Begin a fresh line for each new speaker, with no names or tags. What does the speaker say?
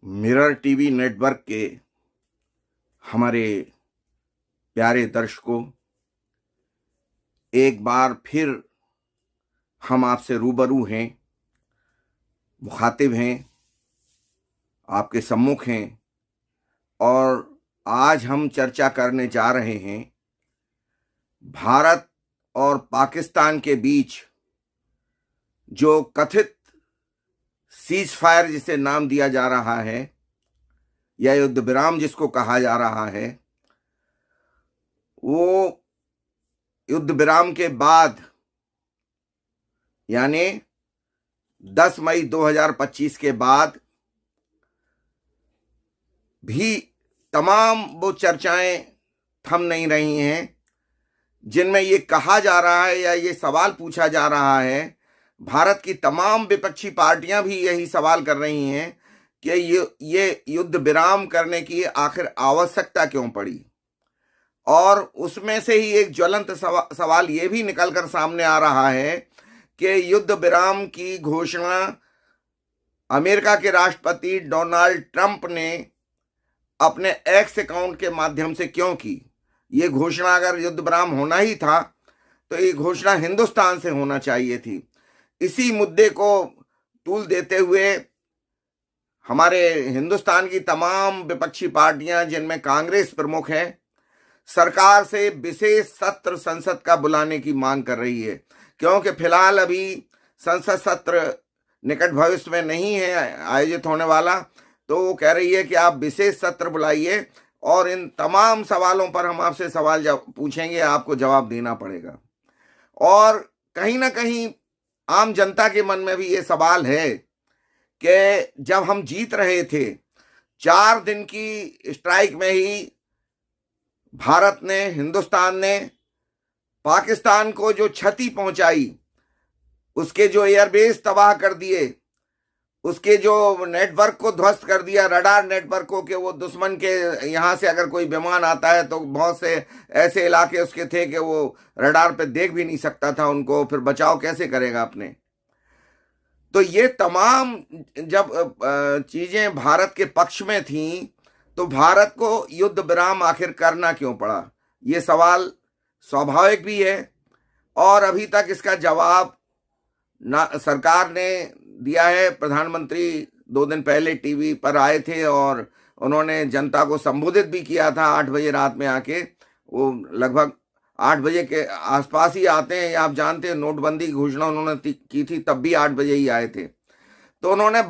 Mirror TV network के हमारे प्यारे दर्शकों, एक बार फिर हम आपसे रूबरू हैं, मुखातिब हैं, आपके सम्मुख हैं और आज हम चर्चा करने जा रहे हैं भारत और पाकिस्तान के बीच जो कथित सीज फायर जिसे नाम दिया जा रहा है या युद्ध विराम जिसको कहा जा रहा है, वो युद्ध विराम के बाद यानी 10 मई 2025 के बाद भी तमाम वो चर्चाएं थम नहीं रही हैं जिनमें ये कहा जा रहा है या ये सवाल पूछा जा रहा है। भारत की तमाम विपक्षी पार्टियां भी यही सवाल कर रही हैं कि ये युद्ध विराम करने की आखिर आवश्यकता क्यों पड़ी। और उसमें से ही एक ज्वलंत सवाल ये भी निकलकर सामने आ रहा है कि युद्ध विराम की घोषणा अमेरिका के राष्ट्रपति डोनाल्ड ट्रंप ने अपने एक्स अकाउंट के माध्यम से क्यों की। ये घोषणा अगर युद्ध विराम होना ही था तो ये घोषणा हिंदुस्तान से होना चाहिए थी। इसी मुद्दे को तूल देते हुए हमारे हिंदुस्तान की तमाम विपक्षी पार्टियां, जिनमें कांग्रेस प्रमुख है, सरकार से विशेष सत्र संसद का बुलाने की मांग कर रही है, क्योंकि फिलहाल अभी संसद सत्र निकट भविष्य में नहीं है आयोजित होने वाला। तो वो कह रही है कि आप विशेष सत्र बुलाइए और इन तमाम सवालों पर हम आपसे सवाल पूछेंगे, आपको जवाब देना पड़ेगा। और कहीं ना कहीं आम जनता के मन में भी ये सवाल है कि जब हम जीत रहे थे, 4 दिन की स्ट्राइक में ही भारत ने, हिंदुस्तान ने पाकिस्तान को जो क्षति पहुंचाई, उसके जो एयरबेस तबाह कर दिए, उसके जो नेटवर्क को ध्वस्त कर दिया, रडार नेटवर्क को, कि वो दुश्मन के यहाँ से अगर कोई विमान आता है तो बहुत से ऐसे इलाके उसके थे कि वो रडार पे देख भी नहीं सकता था उनको, फिर बचाव कैसे करेगा अपने। तो ये तमाम जब चीजें भारत के पक्ष में थीं तो भारत को युद्ध विराम आखिर करना क्यों पड़ा, ये सवाल स्वाभाविक भी है। और अभी तक इसका जवाब ना सरकार ने दिया है। प्रधानमंत्री 2 दिन पहले टीवी पर आए थे और उन्होंने जनता को संबोधित भी किया था 8 बजे रात में आके। वो लगभग 8 बजे के आसपास ही आते हैं, आप जानते हैं। नोटबंदी की घोषणा उन्होंने की थी, तब भी 8 बजे ही आए थे। तो उन्होंने